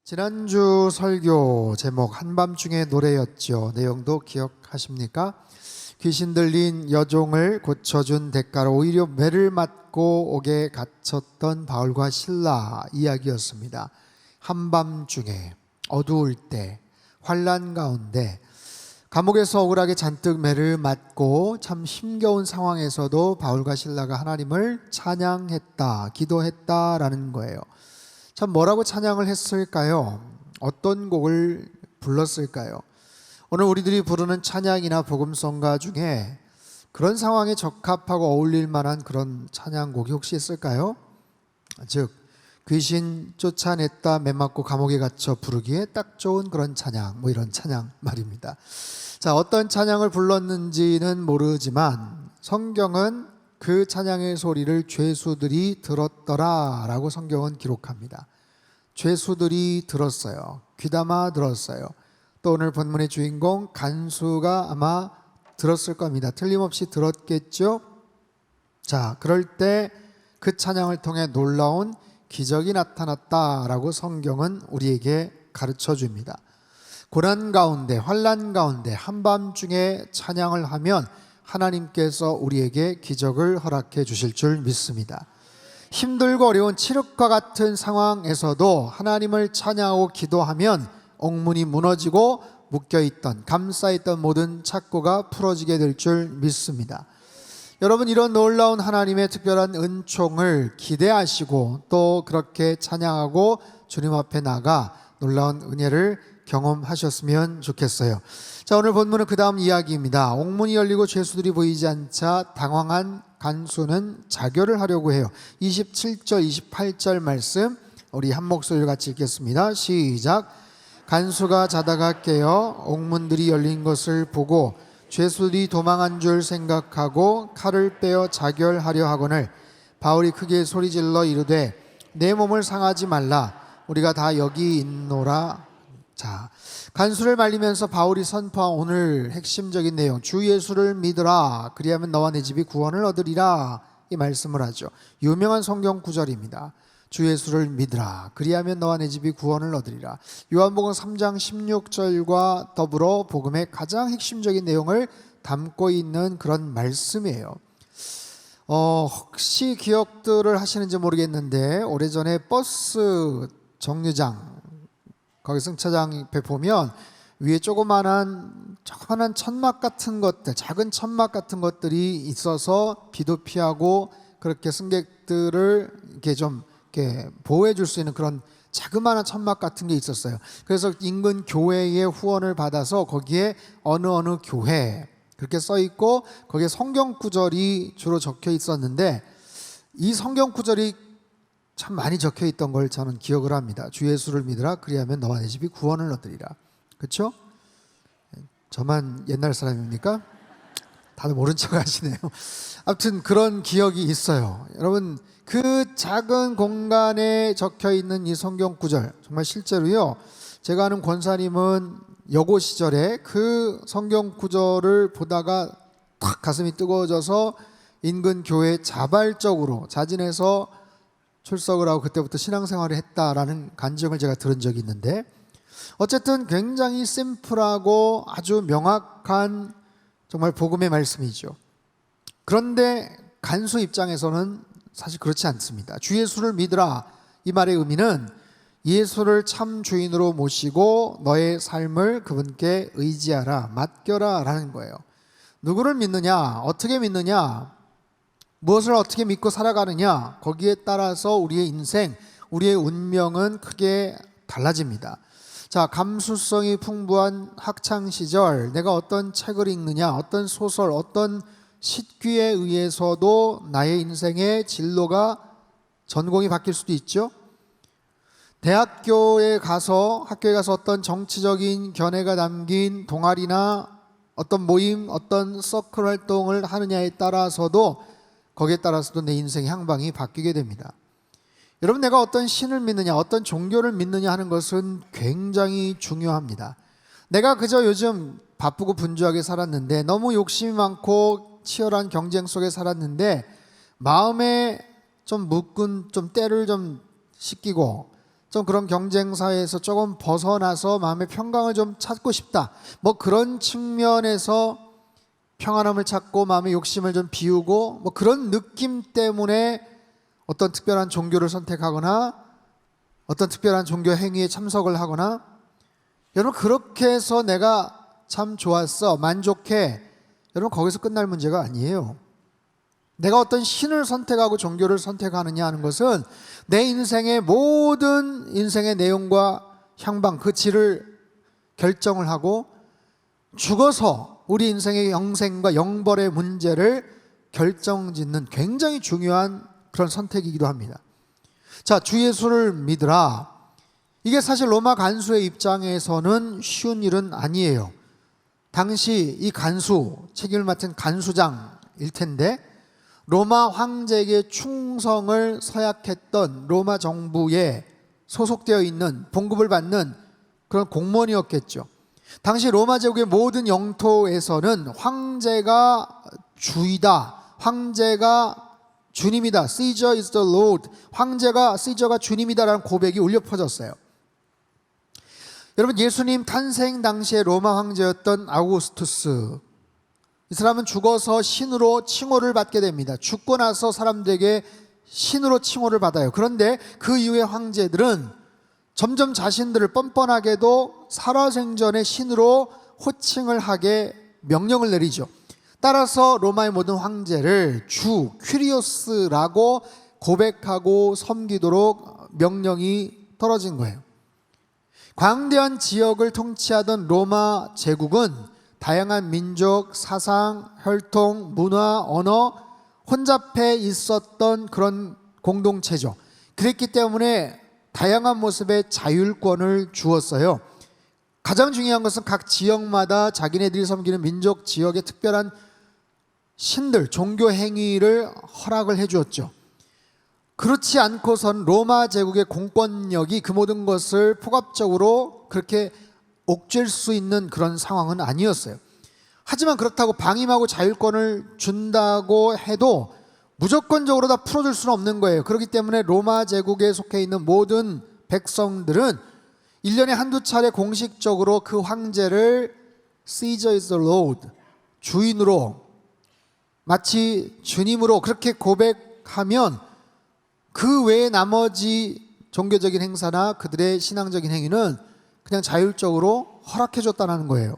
지난주 설교 제목 한밤중의 노래였죠. 내용도 기억하십니까? 귀신 들린 여종을 고쳐준 대가로 오히려 매를 맞고 옥에 갇혔던 바울과 실라 이야기였습니다. 한밤중에 어두울 때 환난 가운데 감옥에서 억울하게 잔뜩 매를 맞고 참 힘겨운 상황에서도 바울과 실라가 하나님을 찬양했다, 기도했다라는 거예요. 참 뭐라고 찬양을 했을까요? 어떤 곡을 불렀을까요? 오늘 우리들이 부르는 찬양이나 복음성가 중에 그런 상황에 적합하고 어울릴 만한 그런 찬양곡이 혹시 있을까요? 즉 귀신 쫓아냈다 매 맞고 감옥에 갇혀 부르기에 딱 좋은 그런 찬양, 이런 찬양 말입니다. 자, 어떤 찬양을 불렀는지는 모르지만 성경은 그 찬양의 소리를 죄수들이 들었더라라고 성경은 기록합니다. 죄수들이 들었어요. 귀담아 들었어요. 또 오늘 본문의 주인공 간수가 아마 들었을 겁니다. 틀림없이 들었겠죠? 자, 그럴 때 그 찬양을 통해 놀라운 기적이 나타났다라고 성경은 우리에게 가르쳐 줍니다. 고난 가운데, 환난 가운데 한밤중에 찬양을 하면 하나님께서 우리에게 기적을 허락해 주실 줄 믿습니다. 힘들고 어려운 칠흑과 같은 상황에서도 하나님을 찬양하고 기도하면 옥문이 무너지고 묶여있던, 감싸있던 모든 착고가 풀어지게 될 줄 믿습니다. 여러분, 이런 놀라운 하나님의 특별한 은총을 기대하시고 또 그렇게 찬양하고 주님 앞에 나가 놀라운 은혜를 경험하셨으면 좋겠어요. 자, 오늘 본문은 그 다음 이야기입니다. 옥문이 열리고 죄수들이 보이지 않자 당황한 간수는 자결을 하려고 해요. 27절 28절 말씀 우리 한 목소리로 같이 읽겠습니다. 시작. 간수가 자다가 깨어 옥문들이 열린 것을 보고 죄수들이 도망한 줄 생각하고 칼을 빼어 자결하려 하거늘 바울이 크게 소리질러 이르되 내 몸을 상하지 말라, 우리가 다 여기 있노라. 자, 간수를 말리면서 바울이 선포한 오늘 핵심적인 내용, 주 예수를 믿으라, 그리하면 너와 내 집이 구원을 얻으리라, 이 말씀을 하죠. 유명한 성경 구절입니다. 주 예수를 믿으라, 그리하면 너와 내 집이 구원을 얻으리라. 요한복음 3장 16절과 더불어 복음의 가장 핵심적인 내용을 담고 있는 그런 말씀이에요. 혹시 기억들을 하시는지 모르겠는데 오래전에 버스 정류장 거기 승차장 옆에 보면 위에 조그만한 천막 같은 것들, 작은 천막 같은 것들이 있어서 비도 피하고 그렇게 승객들을 이렇게 좀 이렇게 보호해 줄 수 있는 그런 자그마한 천막 같은 게 있었어요. 그래서 인근 교회의 후원을 받아서 거기에 어느 교회 그렇게 써 있고 거기에 성경 구절이 주로 적혀 있었는데 이 성경 구절이 참 많이 적혀 있던 걸 저는 기억을 합니다. 주 예수를 믿으라, 그리하면 너와 내 집이 구원을 얻으리라. 그렇죠? 저만 옛날 사람입니까? 다들 모른 척 하시네요. 아무튼 그런 기억이 있어요. 여러분, 그 작은 공간에 적혀 있는 이 성경 구절 정말 실제로요, 제가 아는 권사님은 여고 시절에 그 성경 구절을 보다가 탁 가슴이 뜨거워져서 인근 교회에 자발적으로 자진해서 출석을 하고 그때부터 신앙생활을 했다라는 간증을 제가 들은 적이 있는데, 어쨌든 굉장히 심플하고 아주 명확한 정말 복음의 말씀이죠. 그런데 간수 입장에서는 사실 그렇지 않습니다. 주 예수를 믿으라, 이 말의 의미는 예수를 참 주인으로 모시고 너의 삶을 그분께 의지하라, 맡겨라 라는 거예요. 누구를 믿느냐, 어떻게 믿느냐, 무엇을 어떻게 믿고 살아가느냐, 거기에 따라서 우리의 인생, 우리의 운명은 크게 달라집니다. 자, 감수성이 풍부한 학창시절 내가 어떤 책을 읽느냐, 어떤 소설, 어떤 식귀에 의해서도 나의 인생의 진로가, 전공이 바뀔 수도 있죠. 학교에 가서 어떤 정치적인 견해가 담긴 동아리나 어떤 모임, 어떤 서클 활동을 하느냐에 따라서도, 거기에 따라서도 내 인생의 향방이 바뀌게 됩니다. 여러분, 내가 어떤 신을 믿느냐, 어떤 종교를 믿느냐 하는 것은 굉장히 중요합니다. 내가 그저 요즘 바쁘고 분주하게 살았는데, 너무 욕심이 많고 치열한 경쟁 속에 살았는데 마음에 좀 묶은, 좀 때를 좀 씻기고 좀 그런 경쟁 사회에서 조금 벗어나서 마음의 평강을 좀 찾고 싶다. 뭐 그런 측면에서 평안함을 찾고 마음의 욕심을 좀 비우고 뭐 그런 느낌 때문에 어떤 특별한 종교를 선택하거나 어떤 특별한 종교 행위에 참석을 하거나, 여러분 그렇게 해서 내가 참 좋았어, 만족해, 여러분 거기서 끝날 문제가 아니에요. 내가 어떤 신을 선택하고 종교를 선택하느냐 하는 것은 내 인생의 모든 인생의 내용과 향방, 그 질을 결정을 하고 죽어서 우리 인생의 영생과 영벌의 문제를 결정짓는 굉장히 중요한 그런 선택이기도 합니다. 자, 주 예수를 믿으라. 이게 사실 로마 간수의 입장에서는 쉬운 일은 아니에요. 당시 이 간수, 책임을 맡은 간수장일 텐데 로마 황제에게 충성을 서약했던 로마 정부에 소속되어 있는, 봉급을 받는 그런 공무원이었겠죠. 당시 로마 제국의 모든 영토에서는 황제가 주이다, 황제가 주님이다, Caesar is the Lord, 시저가 주님이다라는 고백이 울려 퍼졌어요. 여러분, 예수님 탄생 당시에 로마 황제였던 아우구스투스, 이 사람은 죽어서 신으로 칭호를 받게 됩니다. 죽고 나서 사람들에게 신으로 칭호를 받아요. 그런데 그 이후의 황제들은 점점 자신들을 뻔뻔하게도 살아생전의 신으로 호칭을 하게 명령을 내리죠. 따라서 로마의 모든 황제를 주 퀴리오스라고 고백하고 섬기도록 명령이 떨어진 거예요. 광대한 지역을 통치하던 로마 제국은 다양한 민족, 사상, 혈통, 문화, 언어 혼잡해 있었던 그런 공동체죠. 그랬기 때문에 다양한 모습의 자율권을 주었어요. 가장 중요한 것은 각 지역마다 자기네들이 섬기는 민족 지역의 특별한 신들, 종교 행위를 허락을 해주었죠. 그렇지 않고선 로마 제국의 공권력이 그 모든 것을 포괄적으로 그렇게 옥죄일 수 있는 그런 상황은 아니었어요. 하지만 그렇다고 방임하고 자율권을 준다고 해도 무조건적으로 다 풀어줄 수는 없는 거예요. 그렇기 때문에 로마 제국에 속해 있는 모든 백성들은 1년에 한두 차례 공식적으로 그 황제를 Caesar is the Lord, 주인으로, 마치 주님으로 그렇게 고백하면 그 외의 나머지 종교적인 행사나 그들의 신앙적인 행위는 그냥 자율적으로 허락해 줬다는 거예요.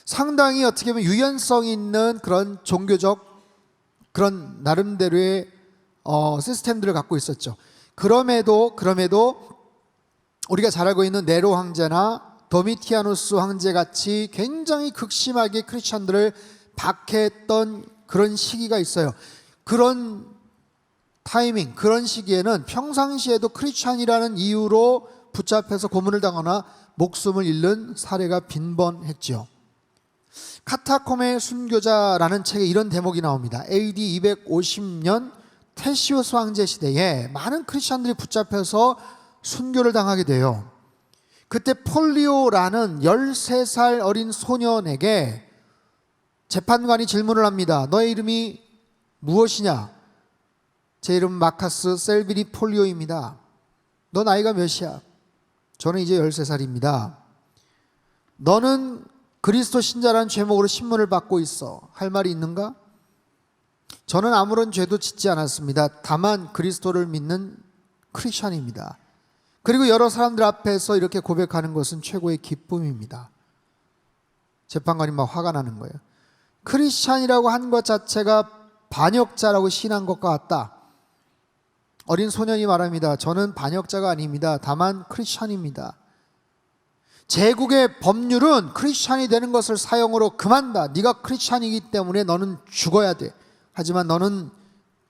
상당히 어떻게 보면 유연성 있는 그런 종교적 그런 나름대로의 시스템들을 갖고 있었죠. 그럼에도 우리가 잘 알고 있는 네로 황제나 도미티아누스 황제 같이 굉장히 극심하게 크리스천들을 박해했던 그런 시기가 있어요. 그런 타이밍, 그런 시기에는 평상시에도 크리스천이라는 이유로 붙잡혀서 고문을 당하거나 목숨을 잃는 사례가 빈번했죠. 카타콤의 순교자라는 책에 이런 대목이 나옵니다. AD 250년 테시우스 황제 시대에 많은 크리스천들이 붙잡혀서 순교를 당하게 돼요. 그때 폴리오라는 13살 어린 소년에게 재판관이 질문을 합니다. 너의 이름이 무엇이냐? 제 이름은 마카스 셀비리 폴리오입니다. 너 나이가 몇이야? 저는 이제 13살입니다. 너는 그리스도 신자라는 제목으로 신문을 받고 있어. 할 말이 있는가? 저는 아무런 죄도 짓지 않았습니다. 다만 그리스도를 믿는 크리스천입니다. 그리고 여러 사람들 앞에서 이렇게 고백하는 것은 최고의 기쁨입니다. 재판관이 막 화가 나는 거예요. 크리스천이라고 한 것 자체가 반역자라고 시인한 것과 같다. 어린 소년이 말합니다. 저는 반역자가 아닙니다. 다만 크리스천입니다. 제국의 법률은 크리스천이 되는 것을 사형으로 금한다. 네가 크리스천이기 때문에 너는 죽어야 돼. 하지만 너는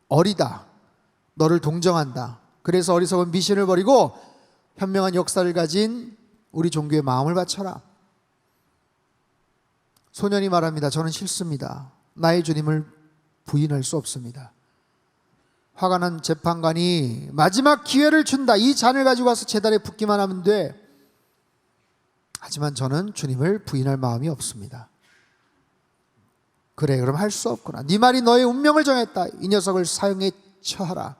어리다. 너를 동정한다. 그래서 어리석은 미신을 버리고 현명한 역사를 가진 우리 종교의 마음을 바쳐라. 소년이 말합니다. 저는 싫습니다. 나의 주님을 부인할 수 없습니다. 화가 난 재판관이 마지막 기회를 준다. 이 잔을 가지고 와서 제단에 붓기만 하면 돼. 하지만 저는 주님을 부인할 마음이 없습니다. 그래, 그럼 할 수 없구나. 네 말이 너의 운명을 정했다. 이 녀석을 사형에 처하라.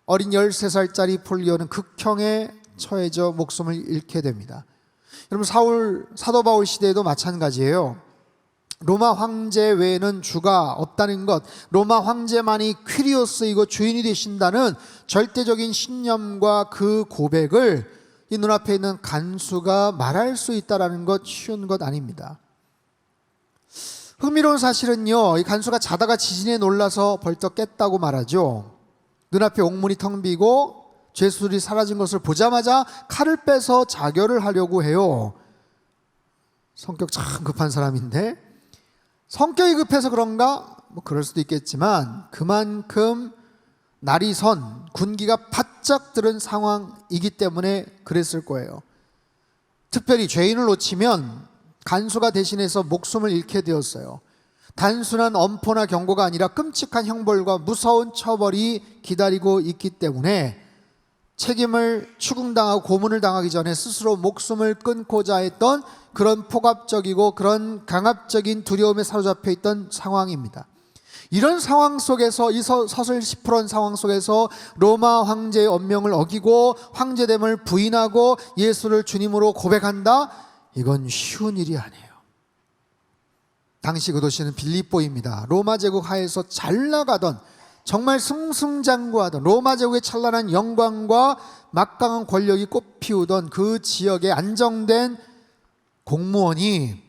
어린 13살짜리 폴리오는 극형에 처해져 목숨을 잃게 됩니다. 여러분, 사도 바울 시대에도 마찬가지예요. 로마 황제 외에는 주가 없다는 것, 로마 황제만이 퀴리오스이고 주인이 되신다는 절대적인 신념과 그 고백을 이 눈앞에 있는 간수가 말할 수 있다는 것 쉬운 것 아닙니다. 흥미로운 사실은요, 이 간수가 자다가 지진에 놀라서 벌떡 깼다고 말하죠. 눈앞에 옥문이 텅 비고 죄수들이 사라진 것을 보자마자 칼을 빼서 자결을 하려고 해요. 성격 참 급한 사람인데, 성격이 급해서 그런가? 뭐 그럴 수도 있겠지만 그만큼 날이 선 군기가 바짝 들은 상황이기 때문에 그랬을 거예요. 특별히 죄인을 놓치면 간수가 대신해서 목숨을 잃게 되었어요. 단순한 엄포나 경고가 아니라 끔찍한 형벌과 무서운 처벌이 기다리고 있기 때문에 책임을 추궁당하고 고문을 당하기 전에 스스로 목숨을 끊고자 했던 그런 폭압적이고 그런 강압적인 두려움에 사로잡혀 있던 상황입니다. 이런 상황 속에서, 이 서슬시프런 상황 속에서 로마 황제의 언명을 어기고 황제됨을 부인하고 예수를 주님으로 고백한다? 이건 쉬운 일이 아니에요. 당시 그 도시는 빌립보입니다. 로마 제국 하에서 잘 나가던, 정말 승승장구하던, 로마 제국의 찬란한 영광과 막강한 권력이 꽃피우던 그 지역에 안정된 공무원이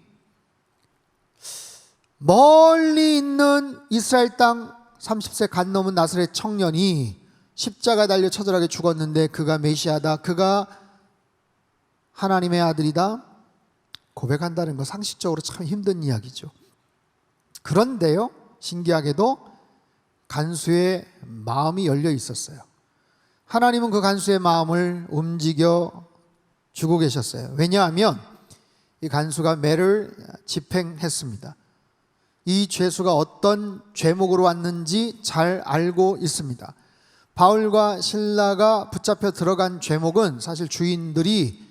멀리 있는 이스라엘 땅 30세 갓 넘은 나사렛 청년이 십자가 달려 처절하게 죽었는데 그가 메시아다, 그가 하나님의 아들이다 고백한다는 거 상식적으로 참 힘든 이야기죠. 그런데요, 신기하게도 간수의 마음이 열려 있었어요. 하나님은 그 간수의 마음을 움직여 주고 계셨어요. 왜냐하면 이 간수가 매를 집행했습니다. 이 죄수가 어떤 죄목으로 왔는지 잘 알고 있습니다. 바울과 실라가 붙잡혀 들어간 죄목은 사실 주인들이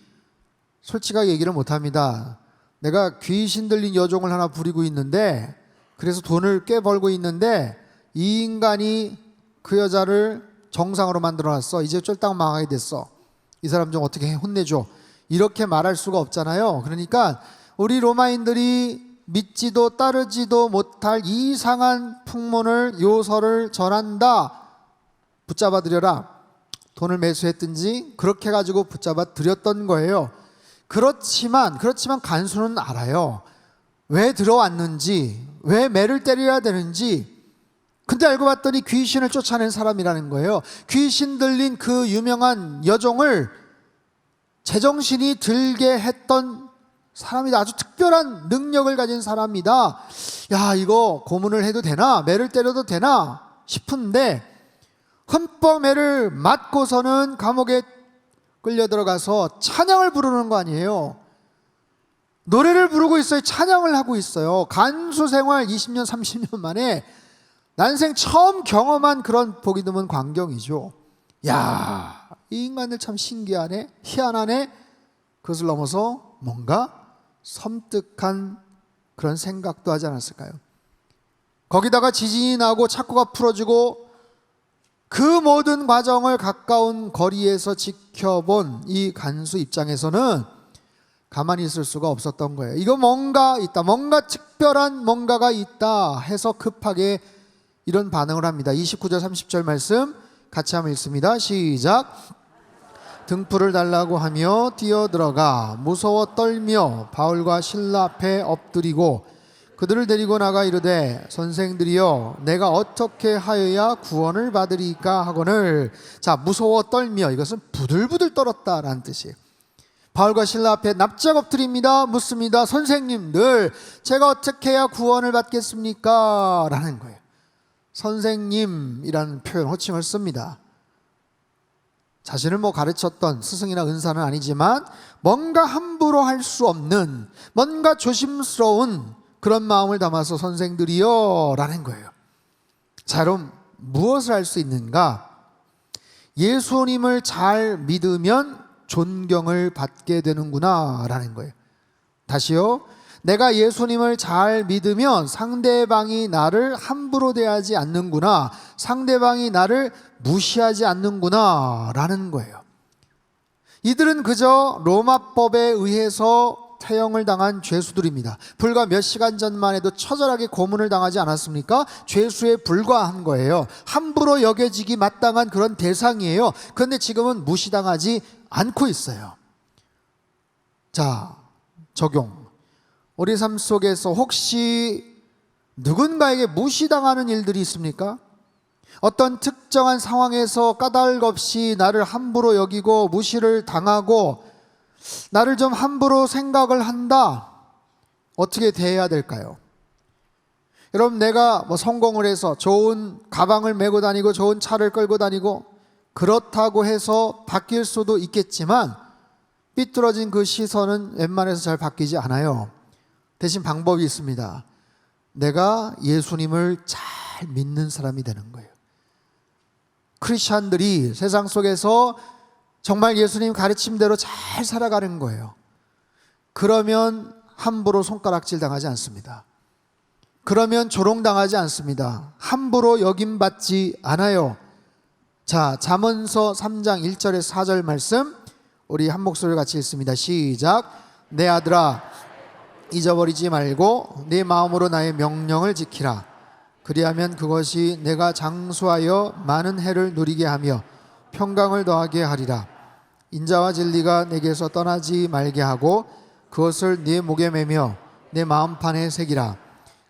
솔직하게 얘기를 못합니다. 내가 귀신 들린 여종을 하나 부리고 있는데, 그래서 돈을 꽤 벌고 있는데 이 인간이 그 여자를 정상으로 만들어놨어. 이제 쫄딱 망하게 됐어. 이 사람 좀 어떻게 혼내줘. 이렇게 말할 수가 없잖아요. 그러니까 우리 로마인들이 믿지도 따르지도 못할 이상한 풍문을, 요설을 전한다. 붙잡아 들여라. 돈을 매수했든지 그렇게 가지고 붙잡아 들였던 거예요. 그렇지만 간수는 알아요. 왜 들어왔는지, 왜 매를 때려야 되는지. 근데 알고 봤더니 귀신을 쫓아낸 사람이라는 거예요. 귀신 들린 그 유명한 여종을 제정신이 들게 했던 사람이다. 아주 특별한 능력을 가진 사람이다. 야, 이거 고문을 해도 되나? 매를 때려도 되나? 싶은데 흠뻑 매를 맞고서는 감옥에 끌려 들어가서 찬양을 부르는 거 아니에요. 노래를 부르고 있어요. 찬양을 하고 있어요. 간수 생활 20년 30년 만에 난생 처음 경험한 그런 보기 드문 광경이죠. 야, 이 인간들 참 신기하네, 희한하네. 그것을 넘어서 뭔가 섬뜩한 그런 생각도 하지 않았을까요? 거기다가 지진이 나고 착고가 풀어지고 그 모든 과정을 가까운 거리에서 지켜본 이 간수 입장에서는 가만히 있을 수가 없었던 거예요. 이거 뭔가 있다, 뭔가 특별한 뭔가가 있다 해서 급하게 이런 반응을 합니다. 29절 30절 말씀 같이 한번 읽습니다. 시작. 등불을 달라고 하며 뛰어들어가 무서워 떨며 바울과 실라 앞에 엎드리고 그들을 데리고 나가 이르되 선생들이여 내가 어떻게 하여야 구원을 받으리까 하거늘. 자, 무서워 떨며, 이것은 부들부들 떨었다라는 뜻이에요. 바울과 실라 앞에 납작 엎드립니다. 묻습니다. 선생님들, 제가 어떻게 해야 구원을 받겠습니까? 라는 거예요. 선생님이라는 표현, 호칭을 씁니다. 자신을 가르쳤던 스승이나 은사는 아니지만 뭔가 함부로 할 수 없는, 뭔가 조심스러운 그런 마음을 담아서 선생들이여 라는 거예요. 자, 여러분, 무엇을 할 수 있는가? 예수님을 잘 믿으면 존경을 받게 되는구나 라는 거예요. 다시요. 내가 예수님을 잘 믿으면 상대방이 나를 함부로 대하지 않는구나, 상대방이 나를 무시하지 않는구나 라는 거예요. 이들은 그저 로마법에 의해서 태형을 당한 죄수들입니다. 불과 몇 시간 전만 해도 처절하게 고문을 당하지 않았습니까? 죄수에 불과한 거예요. 함부로 여겨지기 마땅한 그런 대상이에요. 그런데 지금은 무시당하지 않고 있어요. 자, 적용. 우리 삶 속에서 혹시 누군가에게 무시당하는 일들이 있습니까? 어떤 특정한 상황에서 까닭 없이 나를 함부로 여기고 무시를 당하고 나를 좀 함부로 생각을 한다. 어떻게 대해야 될까요? 여러분, 내가 성공을 해서 좋은 가방을 메고 다니고 좋은 차를 끌고 다니고 그렇다고 해서 바뀔 수도 있겠지만 삐뚤어진 그 시선은 웬만해서 잘 바뀌지 않아요. 대신 방법이 있습니다. 내가 예수님을 잘 믿는 사람이 되는 거예요. 크리스찬들이 세상 속에서 정말 예수님 가르침대로 잘 살아가는 거예요. 그러면 함부로 손가락질 당하지 않습니다. 그러면 조롱당하지 않습니다. 함부로 여김받지 않아요. 자, 잠언서 3장 1절에서 4절 말씀 우리 한 목소리 같이 읽습니다. 시작. 내 아들아, 잊어버리지 말고 내 마음으로 나의 명령을 지키라. 그리하면 그것이 내가 장수하여 많은 해를 누리게 하며 평강을 더하게 하리라. 인자와 진리가 내게서 떠나지 말게 하고 그것을 네 목에 매며 내 마음판에 새기라.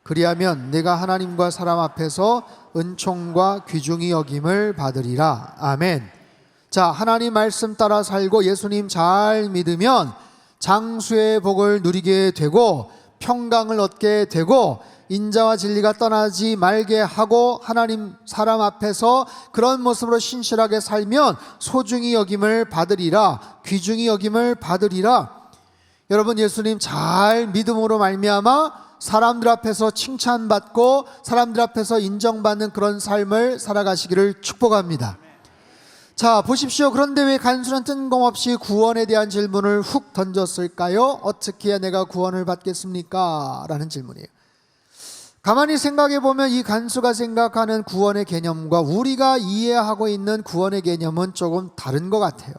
그리하면 내가 하나님과 사람 앞에서 은총과 귀중히 여김을 받으리라. 아멘. 자, 하나님 말씀 따라 살고 예수님 잘 믿으면 장수의 복을 누리게 되고 평강을 얻게 되고 인자와 진리가 떠나지 말게 하고 하나님 사람 앞에서 그런 모습으로 신실하게 살면 소중히 여김을 받으리라. 귀중히 여김을 받으리라. 여러분, 예수님 잘 믿음으로 말미암아 사람들 앞에서 칭찬받고 사람들 앞에서 인정받는 그런 삶을 살아가시기를 축복합니다. 자, 보십시오. 그런데 왜 간수는 뜬금없이 구원에 대한 질문을 훅 던졌을까요? 어떻게 해야 내가 구원을 받겠습니까? 라는 질문이에요. 가만히 생각해 보면 이 간수가 생각하는 구원의 개념과 우리가 이해하고 있는 구원의 개념은 조금 다른 것 같아요.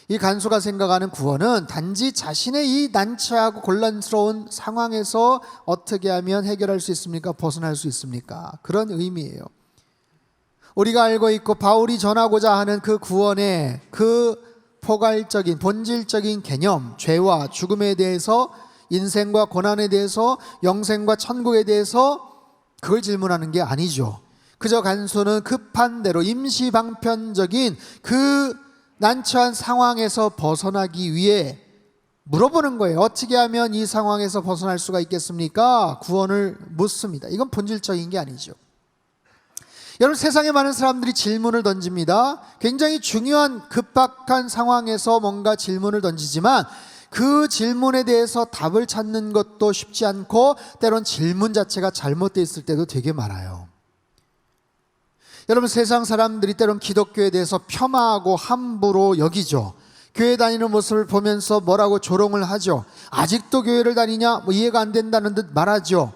이 간수가 생각하는 구원은 단지 자신의 이 난처하고 곤란스러운 상황에서 어떻게 하면 해결할 수 있습니까? 벗어날 수 있습니까? 그런 의미예요. 우리가 알고 있고 바울이 전하고자 하는 그 구원의 그 포괄적인 본질적인 개념, 죄와 죽음에 대해서, 인생과 고난에 대해서, 영생과 천국에 대해서 그걸 질문하는 게 아니죠. 그저 간수는 급한 대로 임시방편적인 그 난처한 상황에서 벗어나기 위해 물어보는 거예요. 어떻게 하면 이 상황에서 벗어날 수가 있겠습니까? 구원을 묻습니다. 이건 본질적인 게 아니죠. 여러분, 세상에 많은 사람들이 질문을 던집니다. 굉장히 중요한 급박한 상황에서 뭔가 질문을 던지지만 그 질문에 대해서 답을 찾는 것도 쉽지 않고 때론 질문 자체가 잘못되어 있을 때도 되게 많아요. 여러분, 세상 사람들이 때론 기독교에 대해서 폄하하고 함부로 여기죠. 교회 다니는 모습을 보면서 뭐라고 조롱을 하죠. 아직도 교회를 다니냐? 이해가 안 된다는 듯 말하죠.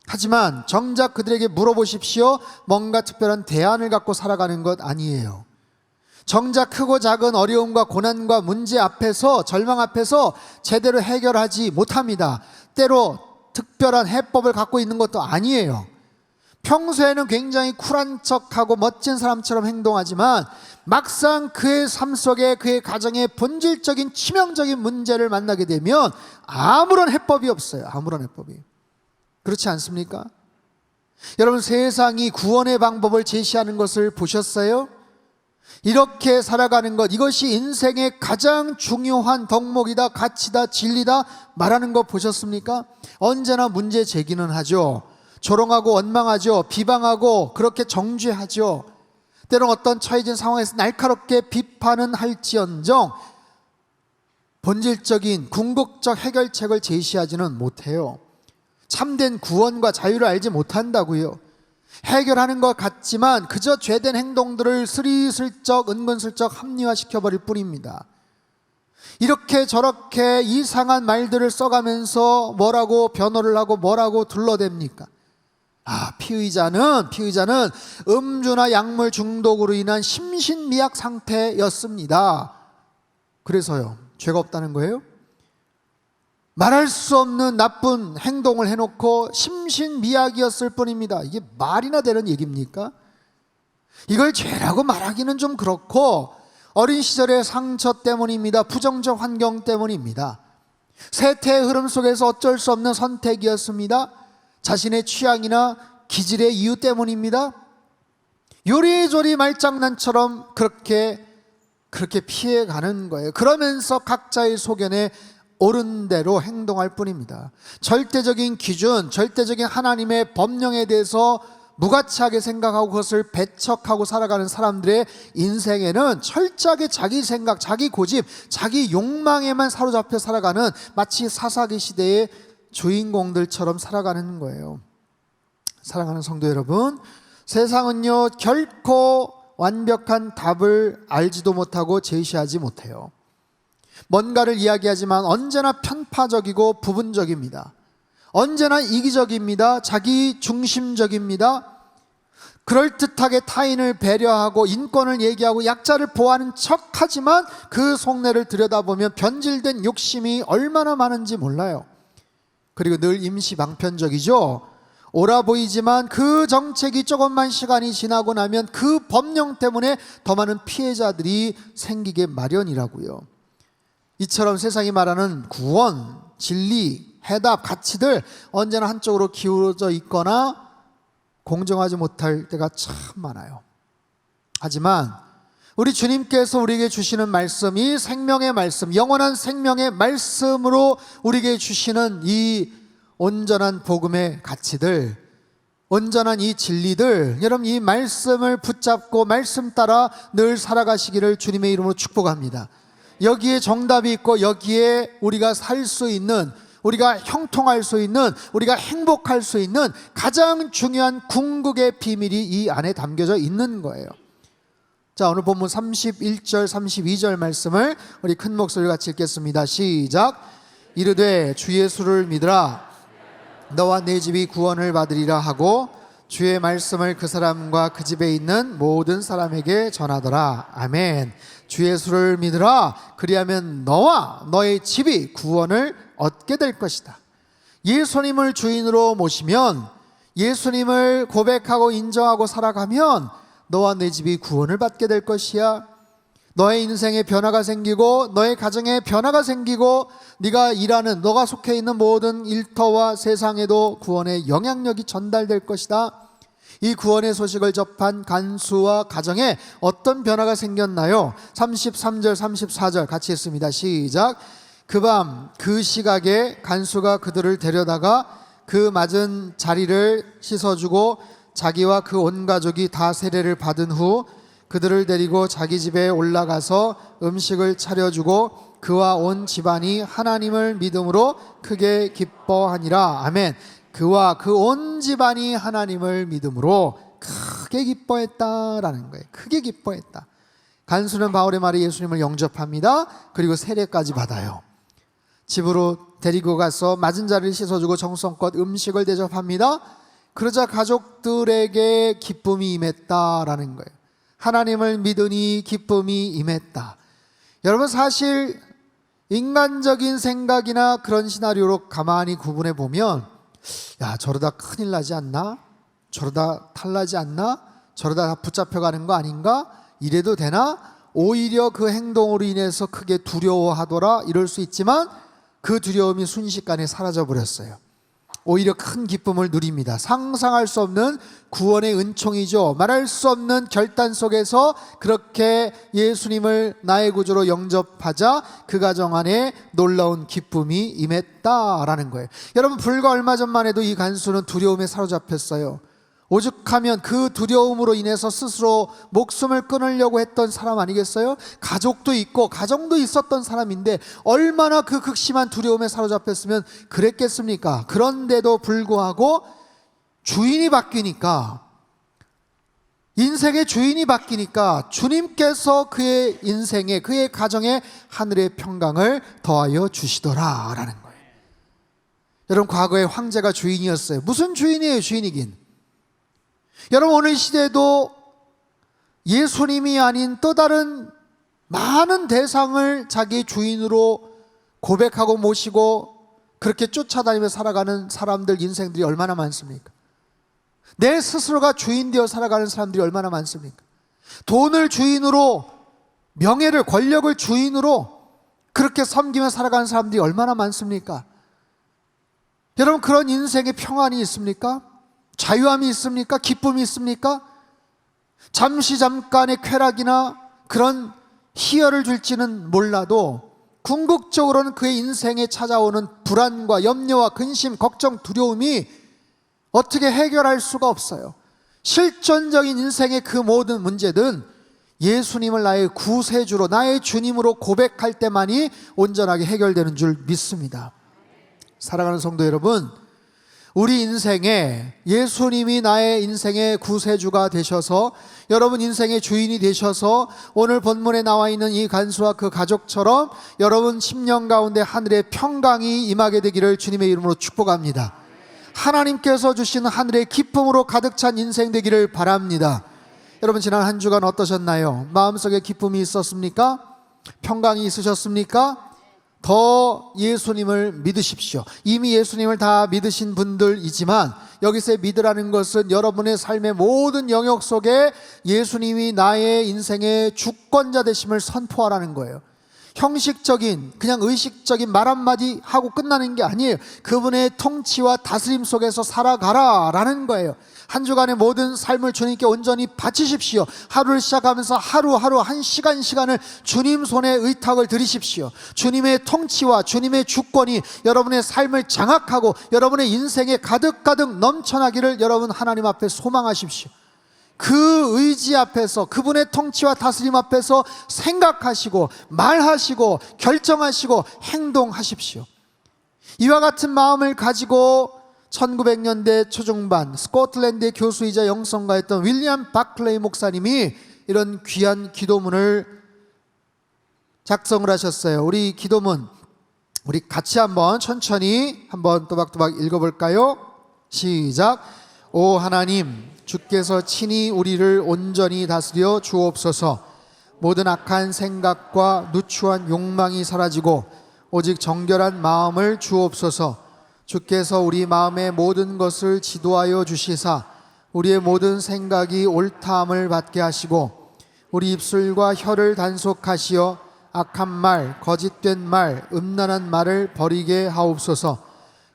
하지만 정작 그들에게 물어보십시오. 뭔가 특별한 대안을 갖고 살아가는 것 아니에요. 정작 크고 작은 어려움과 고난과 문제 앞에서, 절망 앞에서 제대로 해결하지 못합니다. 때로 특별한 해법을 갖고 있는 것도 아니에요. 평소에는 굉장히 쿨한 척하고 멋진 사람처럼 행동하지만 막상 그의 삶 속에 그의 가정의 본질적인 치명적인 문제를 만나게 되면 아무런 해법이 없어요. 아무런 해법이. 그렇지 않습니까? 여러분, 세상이 구원의 방법을 제시하는 것을 보셨어요? 이렇게 살아가는 것, 이것이 인생의 가장 중요한 덕목이다, 가치다, 진리다 말하는 거 보셨습니까? 언제나 문제 제기는 하죠. 조롱하고 원망하죠. 비방하고 그렇게 정죄하죠. 때론 어떤 처해진 상황에서 날카롭게 비판은 할지언정 본질적인 궁극적 해결책을 제시하지는 못해요. 참된 구원과 자유를 알지 못한다고요. 해결하는 것 같지만 그저 죄된 행동들을 스리슬쩍 은근슬쩍 합리화시켜버릴 뿐입니다. 이렇게 저렇게 이상한 말들을 써가면서 뭐라고 변호를 하고 뭐라고 둘러댑니까? 피의자는 음주나 약물 중독으로 인한 심신미약 상태였습니다. 그래서요, 죄가 없다는 거예요? 말할 수 없는 나쁜 행동을 해놓고 심신미약이었을 뿐입니다. 이게 말이나 되는 얘기입니까? 이걸 죄라고 말하기는 좀 그렇고, 어린 시절의 상처 때문입니다. 부정적 환경 때문입니다. 세태의 흐름 속에서 어쩔 수 없는 선택이었습니다. 자신의 취향이나 기질의 이유 때문입니다. 요리조리 말장난처럼 그렇게 피해가는 거예요. 그러면서 각자의 소견에 옳은 대로 행동할 뿐입니다. 절대적인 기준, 절대적인 하나님의 법령에 대해서 무가치하게 생각하고 그것을 배척하고 살아가는 사람들의 인생에는 철저하게 자기 생각, 자기 고집, 자기 욕망에만 사로잡혀 살아가는 마치 사사기 시대의 주인공들처럼 살아가는 거예요. 사랑하는 성도 여러분, 세상은요 결코 완벽한 답을 알지도 못하고 제시하지 못해요. 뭔가를 이야기하지만 언제나 편파적이고 부분적입니다. 언제나 이기적입니다. 자기 중심적입니다. 그럴듯하게 타인을 배려하고 인권을 얘기하고 약자를 보호하는 척하지만 그 속내를 들여다보면 변질된 욕심이 얼마나 많은지 몰라요. 그리고 늘 임시방편적이죠. 옳아 보이지만 그 정책이 조금만 시간이 지나고 나면 그 법령 때문에 더 많은 피해자들이 생기게 마련이라고요. 이처럼 세상이 말하는 구원, 진리, 해답, 가치들 언제나 한쪽으로 기울어져 있거나 공정하지 못할 때가 참 많아요. 하지만 우리 주님께서 우리에게 주시는 말씀이 생명의 말씀, 영원한 생명의 말씀으로 우리에게 주시는 이 온전한 복음의 가치들, 온전한 이 진리들, 여러분 이 말씀을 붙잡고 말씀 따라 늘 살아가시기를 주님의 이름으로 축복합니다. 여기에 정답이 있고 여기에 우리가 살 수 있는, 우리가 형통할 수 있는, 우리가 행복할 수 있는 가장 중요한 궁극의 비밀이 이 안에 담겨져 있는 거예요. 자, 오늘 본문 31절 32절 말씀을 우리 큰 목소리로 같이 읽겠습니다. 시작. 이르되 주 예수를 믿으라 너와 내 집이 구원을 받으리라 하고 주의 말씀을 그 사람과 그 집에 있는 모든 사람에게 전하더라. 아멘. 주 예수를 믿으라. 그리하면 너와 너의 집이 구원을 얻게 될 것이다. 예수님을 주인으로 모시면, 예수님을 고백하고 인정하고 살아가면 너와 내 집이 구원을 받게 될 것이야. 너의 인생에 변화가 생기고 너의 가정에 변화가 생기고 네가 일하는, 너가 속해 있는 모든 일터와 세상에도 구원의 영향력이 전달될 것이다. 이 구원의 소식을 접한 간수와 가정에 어떤 변화가 생겼나요? 33절 34절 같이 읽습니다. 시작. 그 밤 그 시각에 간수가 그들을 데려다가 그 맞은 자리를 씻어주고 자기와 그 온 가족이 다 세례를 받은 후 그들을 데리고 자기 집에 올라가서 음식을 차려주고 그와 온 집안이 하나님을 믿음으로 크게 기뻐하니라. 아멘. 그와 그 온 집안이 하나님을 믿음으로 크게 기뻐했다라는 거예요. 크게 기뻐했다. 간수는 바울의 말에 예수님을 영접합니다. 그리고 세례까지 받아요. 집으로 데리고 가서 맞은 자리를 씻어주고 정성껏 음식을 대접합니다. 그러자 가족들에게 기쁨이 임했다라는 거예요. 하나님을 믿으니 기쁨이 임했다. 여러분, 사실 인간적인 생각이나 그런 시나리오로 가만히 구분해 보면, 야, 저러다 큰일 나지 않나? 저러다 탈나지 않나? 저러다 붙잡혀가는 거 아닌가? 이래도 되나? 오히려 그 행동으로 인해서 크게 두려워하더라, 이럴 수 있지만 그 두려움이 순식간에 사라져버렸어요. 오히려 큰 기쁨을 누립니다. 상상할 수 없는 구원의 은총이죠. 말할 수 없는 결단 속에서 그렇게 예수님을 나의 구주로 영접하자 그 가정 안에 놀라운 기쁨이 임했다라는 거예요. 여러분, 불과 얼마 전만 해도 이 간수는 두려움에 사로잡혔어요. 오죽하면 그 두려움으로 인해서 스스로 목숨을 끊으려고 했던 사람 아니겠어요? 가족도 있고 가정도 있었던 사람인데 얼마나 그 극심한 두려움에 사로잡혔으면 그랬겠습니까? 그런데도 불구하고 주인이 바뀌니까 인생의 주인이 바뀌니까 주님께서 그의 인생에, 그의 가정에 하늘의 평강을 더하여 주시더라라는 거예요. 여러분, 과거에 황제가 주인이었어요. 무슨 주인이에요? 주인이긴. 여러분, 오늘 시대에도 예수님이 아닌 또 다른 많은 대상을 자기 주인으로 고백하고 모시고 그렇게 쫓아다니며 살아가는 사람들 인생들이 얼마나 많습니까? 내 스스로가 주인 되어 살아가는 사람들이 얼마나 많습니까? 돈을 주인으로, 명예를, 권력을 주인으로 그렇게 섬기며 살아가는 사람들이 얼마나 많습니까? 여러분, 그런 인생에 평안이 있습니까? 자유함이 있습니까? 기쁨이 있습니까? 잠시 잠깐의 쾌락이나 그런 희열을 줄지는 몰라도 궁극적으로는 그의 인생에 찾아오는 불안과 염려와 근심, 걱정, 두려움이 어떻게 해결할 수가 없어요. 실존적인 인생의 그 모든 문제든 예수님을 나의 구세주로, 나의 주님으로 고백할 때만이 온전하게 해결되는 줄 믿습니다. 사랑하는 성도 여러분, 우리 인생에 예수님이 나의 인생의 구세주가 되셔서, 여러분 인생의 주인이 되셔서 오늘 본문에 나와 있는 이 간수와 그 가족처럼 여러분 심령 가운데 하늘의 평강이 임하게 되기를 주님의 이름으로 축복합니다. 하나님께서 주신 하늘의 기쁨으로 가득 찬 인생 되기를 바랍니다. 여러분, 지난 한 주간 어떠셨나요? 마음속에 기쁨이 있었습니까? 평강이 있으셨습니까? 더 예수님을 믿으십시오. 이미 예수님을 다 믿으신 분들이지만 여기서 믿으라는 것은 여러분의 삶의 모든 영역 속에 예수님이 나의 인생의 주권자 되심을 선포하라는 거예요. 형식적인, 그냥 의식적인 말 한마디 하고 끝나는 게 아니에요. 그분의 통치와 다스림 속에서 살아가라라는 거예요. 한 주간의 모든 삶을 주님께 온전히 바치십시오. 하루를 시작하면서 하루하루 한 시간 시간을 주님 손에 의탁을 드리십시오. 주님의 통치와 주님의 주권이 여러분의 삶을 장악하고 여러분의 인생에 가득가득 넘쳐나기를 여러분 하나님 앞에 소망하십시오. 그 의지 앞에서, 그분의 통치와 다스림 앞에서 생각하시고 말하시고 결정하시고 행동하십시오. 이와 같은 마음을 가지고 1900년대 초중반 스코틀랜드의 교수이자 영성가였던 윌리엄 바클레이 목사님이 이런 귀한 기도문을 작성을 하셨어요. 우리 기도문 우리 같이 한번 천천히 한번 또박또박 읽어볼까요? 시작. 오 하나님, 주께서 친히 우리를 온전히 다스려 주옵소서. 모든 악한 생각과 누추한 욕망이 사라지고 오직 정결한 마음을 주옵소서. 주께서 우리 마음의 모든 것을 지도하여 주시사 우리의 모든 생각이 옳다함을 받게 하시고 우리 입술과 혀를 단속하시어 악한 말, 거짓된 말, 음란한 말을 버리게 하옵소서.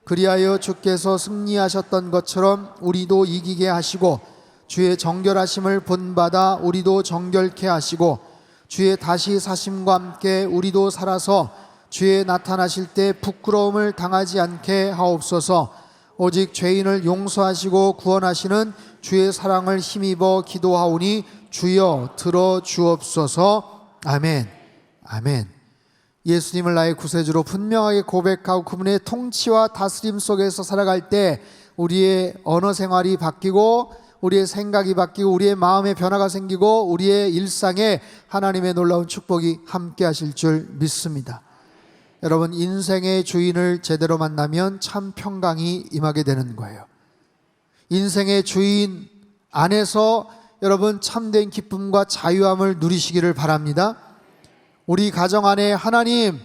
그리하여 주께서 승리하셨던 것처럼 우리도 이기게 하시고 주의 정결하심을 본받아 우리도 정결케 하시고 주의 다시 사심과 함께 우리도 살아서 주의 나타나실 때 부끄러움을 당하지 않게 하옵소서. 오직 죄인을 용서하시고 구원하시는 주의 사랑을 힘입어 기도하오니 주여 들어 주옵소서. 아멘. 아멘. 예수님을 나의 구세주로 분명하게 고백하고 그분의 통치와 다스림 속에서 살아갈 때 우리의 언어 생활이 바뀌고 우리의 생각이 바뀌고 우리의 마음의 변화가 생기고 우리의 일상에 하나님의 놀라운 축복이 함께 하실 줄 믿습니다. 여러분, 인생의 주인을 제대로 만나면 참 평강이 임하게 되는 거예요. 인생의 주인 안에서 여러분 참된 기쁨과 자유함을 누리시기를 바랍니다. 우리 가정 안에 하나님,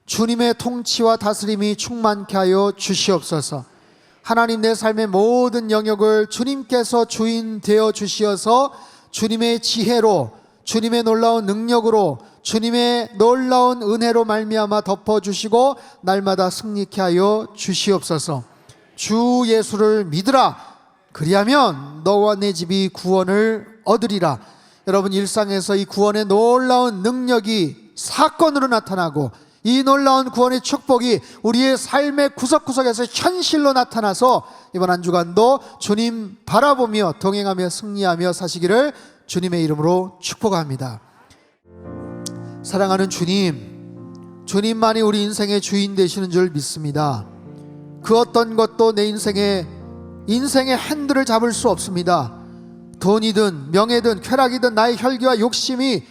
주님의 통치와 다스림이 충만케 하여 주시옵소서. 하나님, 내 삶의 모든 영역을 주님께서 주인 되어 주시어서 주님의 지혜로, 주님의 놀라운 능력으로, 주님의 놀라운 은혜로 말미암아 덮어주시고 날마다 승리케 하여 주시옵소서. 주 예수를 믿으라. 그리하면 너와 내 집이 구원을 얻으리라. 여러분, 일상에서 이 구원의 놀라운 능력이 사건으로 나타나고 이 놀라운 구원의 축복이 우리의 삶의 구석구석에서 현실로 나타나서 이번 한 주간도 주님 바라보며 동행하며 승리하며 사시기를 주님의 이름으로 축복합니다. 사랑하는 주님, 주님만이 우리 인생의 주인 되시는 줄 믿습니다. 그 어떤 것도 내 인생의 핸들을 잡을 수 없습니다. 돈이든 명예든 쾌락이든 나의 혈기와 욕심이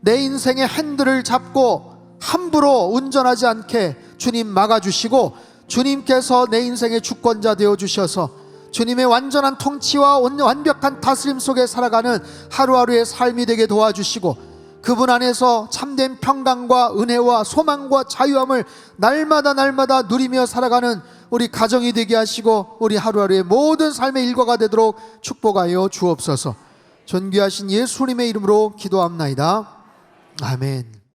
내 인생의 핸들을 잡고 함부로 운전하지 않게 주님 막아주시고, 주님께서 내 인생의 주권자 되어주셔서 주님의 완전한 통치와 완벽한 다스림 속에 살아가는 하루하루의 삶이 되게 도와주시고, 그분 안에서 참된 평강과 은혜와 소망과 자유함을 날마다 누리며 살아가는 우리 가정이 되게 하시고, 우리 하루하루의 모든 삶의 일과가 되도록 축복하여 주옵소서. 존귀하신 예수님의 이름으로 기도합나이다. 아멘.